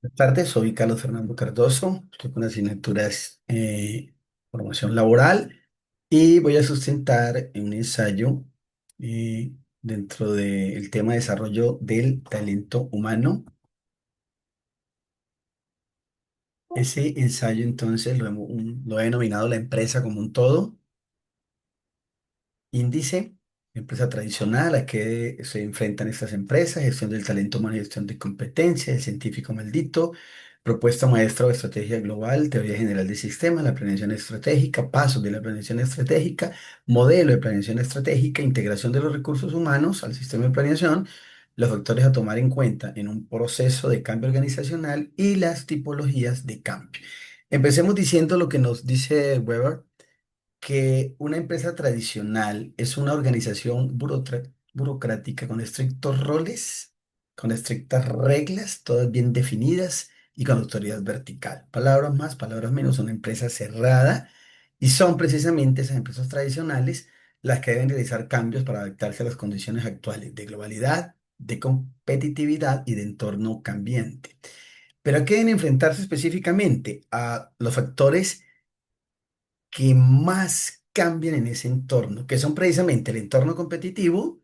Buenas tardes, soy Carlos Fernando Cardoso, estoy con asignaturas formación laboral y voy a sustentar un ensayo dentro del tema de desarrollo del talento humano. Ese ensayo entonces lo he denominado la empresa como un todo. Índice, empresa tradicional a que se enfrentan estas empresas, gestión del talento humano y gestión de competencia, el científico maldito, propuesta maestra o estrategia global, teoría general de sistemas, la planeación estratégica, pasos de la planeación estratégica, modelo de planeación estratégica, integración de los recursos humanos al sistema de planeación, los factores a tomar en cuenta en un proceso de cambio organizacional y las tipologías de cambio. Empecemos diciendo lo que nos dice Weber, que una empresa tradicional es una organización burocrática con estrictos roles, con estrictas reglas, todas bien definidas y con autoridad vertical. Palabras más, palabras menos, una empresa cerrada y son precisamente esas empresas tradicionales las que deben realizar cambios para adaptarse a las condiciones actuales de globalidad, de competitividad y de entorno cambiante. Pero ¿a qué deben enfrentarse específicamente? A los factores que más cambian en ese entorno, que son precisamente el entorno competitivo,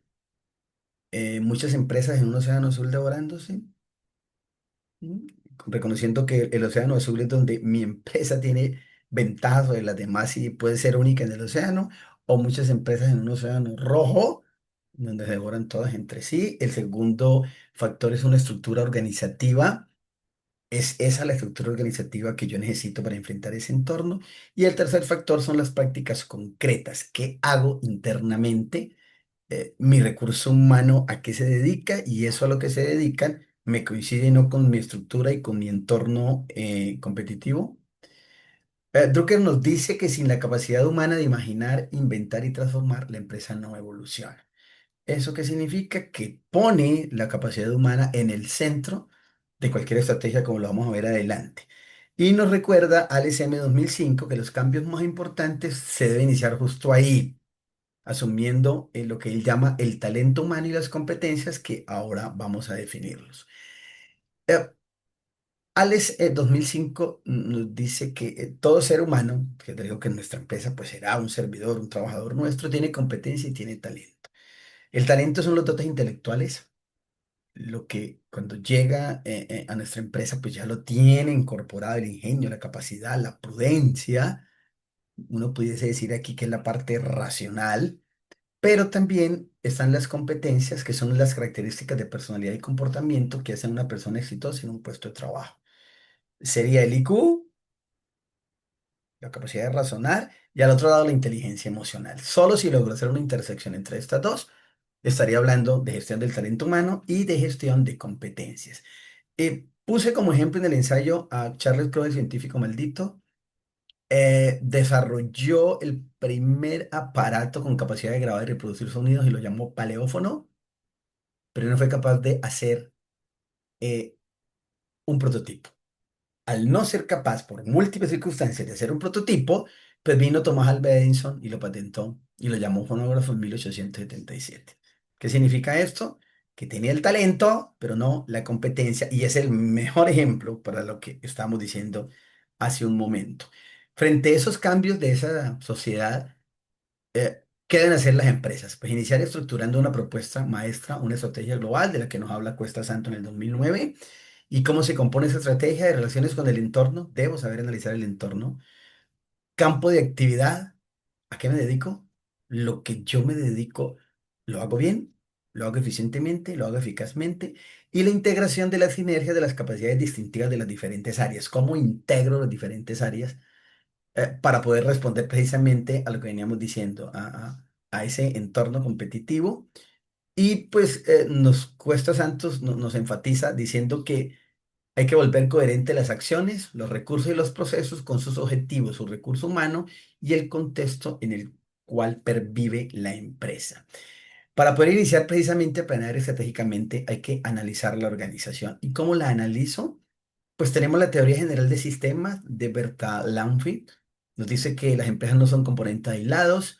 muchas empresas en un océano azul devorándose, ¿m? Reconociendo que el océano azul es donde mi empresa tiene ventajas sobre las demás y puede ser única en el océano, o muchas empresas en un océano rojo, donde se devoran todas entre sí. El segundo factor es una estructura organizativa. Es esa la estructura organizativa que yo necesito para enfrentar ese entorno. Y el tercer factor son las prácticas concretas. ¿Qué hago internamente? Mi recurso humano a qué se dedica y eso a lo que se dedican me coincide no con mi estructura y con mi entorno competitivo. Drucker nos dice que sin la capacidad humana de imaginar, inventar y transformar, la empresa no evoluciona. ¿Eso qué significa? Que pone la capacidad humana en el centro de cualquier estrategia, como lo vamos a ver adelante. Y nos recuerda al SM 2005 que los cambios más importantes se deben iniciar justo ahí, asumiendo lo que él llama el talento humano y las competencias que ahora vamos a definirlos. Eh, Alex 2005 nos dice que todo ser humano, que te digo que en nuestra empresa pues será un servidor, un trabajador nuestro, tiene competencia y tiene talento. El talento son los dotes intelectuales, lo que cuando llega a nuestra empresa, pues ya lo tiene incorporado el ingenio, la capacidad, la prudencia. Uno pudiese decir aquí que es la parte racional, pero también están las competencias, que son las características de personalidad y comportamiento que hacen a una persona exitosa en un puesto de trabajo. Sería el IQ, la capacidad de razonar, y al otro lado la inteligencia emocional. Solo si logro hacer una intersección entre estas dos, estaría hablando de gestión del talento humano y de gestión de competencias. Puse como ejemplo en el ensayo a Charles Crowe, el científico maldito. Desarrolló el primer aparato con capacidad de grabar y reproducir sonidos y lo llamó paleófono, pero no fue capaz de hacer eh, un prototipo. Al no ser capaz, por múltiples circunstancias, de hacer un prototipo, pues vino Thomas Alva Edison y lo patentó y lo llamó fonógrafo en 1877. ¿Qué significa esto? Que tenía el talento, pero no la competencia, y es el mejor ejemplo para lo que estábamos diciendo hace un momento. Frente a esos cambios de esa sociedad, ¿qué deben hacer las empresas? Pues iniciar estructurando una propuesta maestra, una estrategia global de la que nos habla Cuesta Santo en el 2009. ¿Y cómo se compone esa estrategia de relaciones con el entorno? Debo saber analizar el entorno. Campo de actividad. ¿A qué me dedico? Lo que yo me dedico, lo hago bien, lo hago eficientemente, lo hago eficazmente. Y la integración de la sinergia de las capacidades distintivas de las diferentes áreas. ¿Cómo integro las diferentes áreas para poder responder precisamente a lo que veníamos diciendo, a ese entorno competitivo? Y pues nos Cuesta Santos nos enfatiza diciendo que hay que volver coherente las acciones, los recursos y los procesos con sus objetivos, su recurso humano y el contexto en el cual pervive la empresa. Para poder iniciar precisamente a planear estratégicamente hay que analizar la organización. ¿Y cómo la analizo? Pues tenemos la teoría general de sistemas de Berta Lanfit. Nos dice que las empresas no son componentes aislados,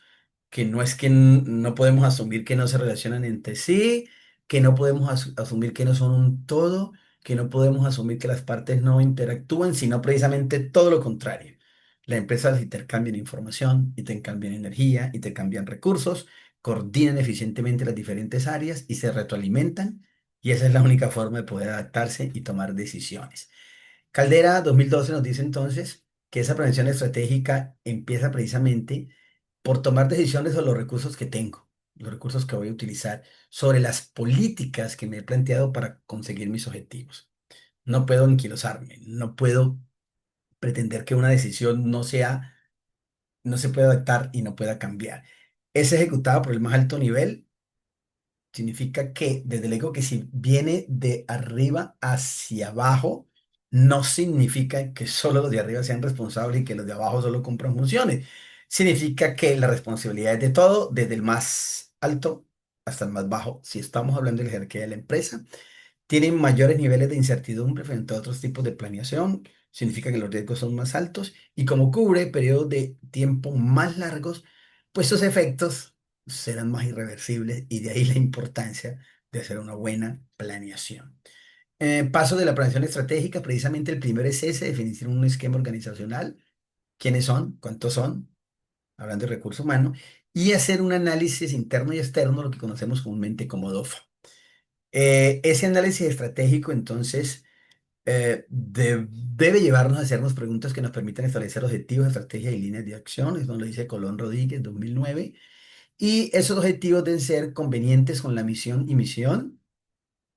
que no es que no podemos asumir que no se relacionan entre sí, que no podemos asumir que no son un todo, que no podemos asumir que las partes no interactúan, sino precisamente todo lo contrario. Las empresas intercambian información, intercambian energía, intercambian recursos, coordinan eficientemente las diferentes áreas y se retroalimentan, y esa es la única forma de poder adaptarse y tomar decisiones. Caldera 2012 nos dice entonces que esa prevención estratégica empieza precisamente por tomar decisiones sobre los recursos que tengo, los recursos que voy a utilizar, sobre las políticas que me he planteado para conseguir mis objetivos. No puedo anquilosarme, no puedo pretender que una decisión no se pueda adaptar y no pueda cambiar. Es ejecutada por el más alto nivel. Significa que, desde luego que si viene de arriba hacia abajo, no significa que solo los de arriba sean responsables y que los de abajo solo cumplan funciones. Significa que la responsabilidad es de todo, desde el más alto hasta el más bajo. Si estamos hablando de la jerarquía de la empresa, tienen mayores niveles de incertidumbre frente a otros tipos de planeación, significa que los riesgos son más altos y como cubre periodos de tiempo más largos, pues sus efectos serán más irreversibles y de ahí la importancia de hacer una buena planeación. Paso de la planeación estratégica, precisamente el primero es ese, definir un esquema organizacional, quiénes son, cuántos son, hablando de recursos humanos, y hacer un análisis interno y externo, lo que conocemos comúnmente como DOFA. Ese análisis estratégico, entonces, debe llevarnos a hacernos preguntas que nos permitan establecer objetivos, estrategias y líneas de acción. Eso lo dice Colón Rodríguez, 2009. Y esos objetivos deben ser convenientes con la misión y misión,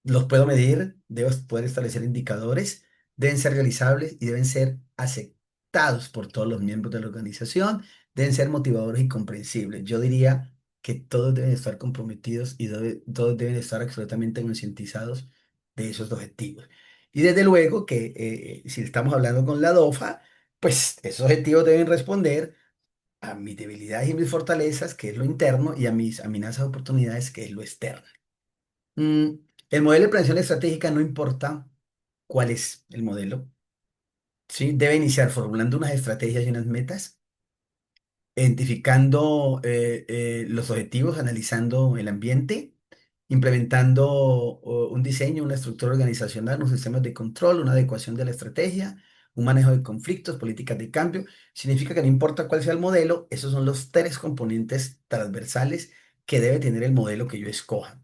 los puedo medir, debo poder establecer indicadores, deben ser realizables y deben ser aceptados por todos los miembros de la organización, deben ser motivadores y comprensibles. Yo diría que todos deben estar comprometidos y todos deben estar absolutamente concientizados de esos objetivos. Y desde luego que si estamos hablando con la DOFA, pues esos objetivos deben responder a mis debilidades y mis fortalezas, que es lo interno, y a mis amenazas y oportunidades, que es lo externo. Mm, el modelo de planeación estratégica no importa cuál es el modelo, ¿sí? Debe iniciar formulando unas estrategias y unas metas, identificando los objetivos, analizando el ambiente, implementando un diseño, una estructura organizacional, unos sistemas de control, una adecuación de la estrategia, un manejo de conflictos, políticas de cambio. Significa que no importa cuál sea el modelo, esos son los tres componentes transversales que debe tener el modelo que yo escoja.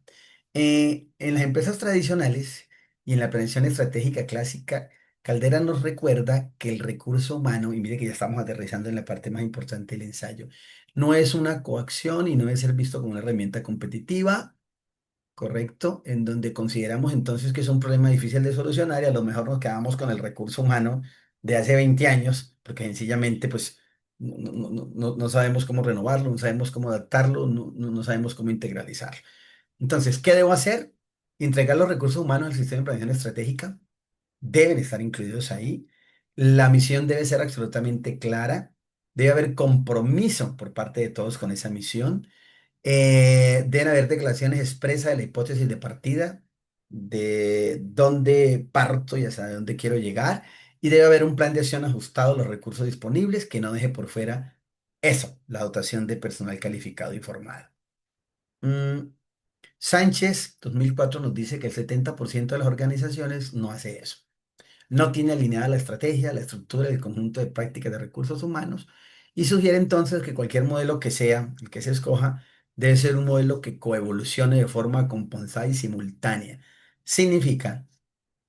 En las empresas tradicionales y en la planeación estratégica clásica, Caldera nos recuerda que el recurso humano, y mire que ya estamos aterrizando en la parte más importante del ensayo, no es una coacción y no debe ser visto como una herramienta competitiva, ¿correcto? En donde consideramos entonces que es un problema difícil de solucionar y a lo mejor nos quedamos con el recurso humano de hace 20 años, porque sencillamente pues no sabemos cómo renovarlo, no sabemos cómo adaptarlo, no sabemos cómo integralizarlo. Entonces, ¿qué debo hacer? Entregar los recursos humanos al sistema de planeación estratégica, deben estar incluidos ahí. La misión debe ser absolutamente clara. Debe haber compromiso por parte de todos con esa misión. Deben haber declaraciones expresas de la hipótesis de partida, de dónde parto y hacia dónde quiero llegar. Y debe haber un plan de acción ajustado a los recursos disponibles que no deje por fuera eso, la dotación de personal calificado y formado. Mm, Sánchez, 2004, nos dice que el 70% de las organizaciones no hace eso. No tiene alineada la estrategia, la estructura y el conjunto de prácticas de recursos humanos y sugiere entonces que cualquier modelo que sea, el que se escoja, debe ser un modelo que coevolucione de forma compensada y simultánea. Significa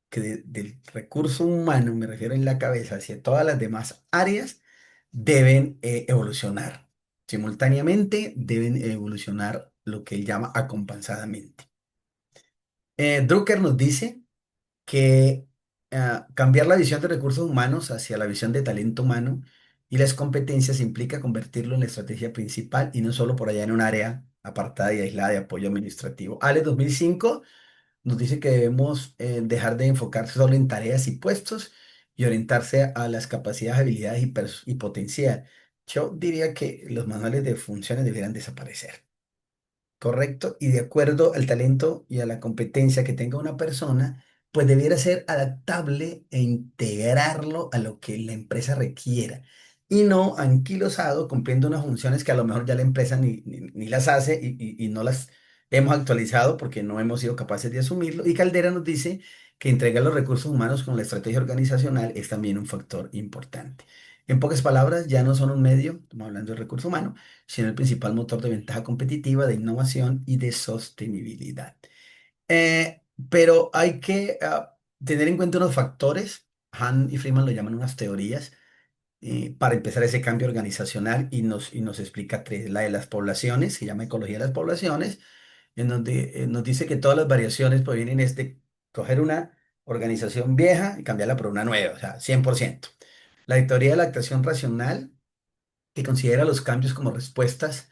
que del recurso humano, me refiero en la cabeza, hacia todas las demás áreas, deben evolucionar. Simultáneamente deben evolucionar lo que él llama acompansadamente. Drucker nos dice que cambiar la visión de recursos humanos hacia la visión de talento humano y las competencias implica convertirlo en la estrategia principal y no solo por allá en un área apartada y aislada de apoyo administrativo. Ale 2005 nos dice que debemos dejar de enfocarse solo en tareas y puestos y orientarse a las capacidades, habilidades y potencial. Yo diría que los manuales de funciones deberían desaparecer. ¿Correcto? Y de acuerdo al talento y a la competencia que tenga una persona, pues debiera ser adaptable e integrarlo a lo que la empresa requiera y no anquilosado cumpliendo unas funciones que a lo mejor ya la empresa ni las hace y no las hemos actualizado porque no hemos sido capaces de asumirlo. Y Caldera nos dice que entregar los recursos humanos con la estrategia organizacional es también un factor importante. En pocas palabras, ya no son un medio, estamos hablando de recurso humano, sino el principal motor de ventaja competitiva, de innovación y de sostenibilidad. Pero hay que tener en cuenta unos factores. Han y Freeman lo llaman unas teorías para empezar ese cambio organizacional y nos explica tres. La de las poblaciones, se llama ecología de las poblaciones, en donde nos dice que todas las variaciones provienen es de coger una organización vieja y cambiarla por una nueva, o sea, 100%. La teoría de la actuación racional, que considera los cambios como respuestas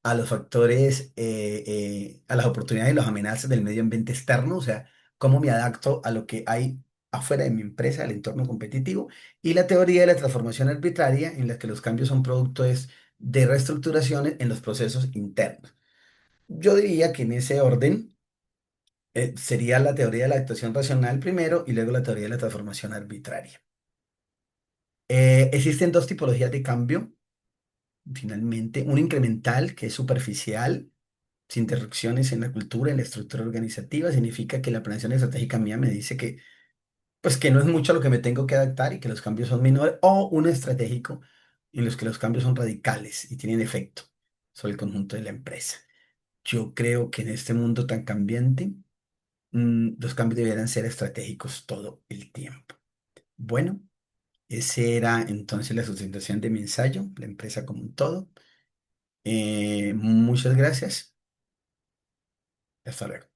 a los factores, a las oportunidades y las amenazas del medio ambiente externo, o sea, cómo me adapto a lo que hay afuera de mi empresa, el entorno competitivo, y la teoría de la transformación arbitraria, en la que los cambios son productos de reestructuraciones en los procesos internos. Yo diría que en ese orden sería la teoría de la actuación racional primero y luego la teoría de la transformación arbitraria. Existen dos tipologías de cambio, finalmente, un incremental que es superficial, sin interrupciones en la cultura, en la estructura organizativa, significa que la planeación estratégica mía me dice que, pues, que no es mucho a lo que me tengo que adaptar y que los cambios son menores, o un estratégico en los que los cambios son radicales y tienen efecto sobre el conjunto de la empresa. Yo creo que en este mundo tan cambiante, los cambios deberían ser estratégicos todo el tiempo. Bueno, ese era entonces la sustentación de mi ensayo, la empresa como un todo. Muchas gracias. Hasta luego.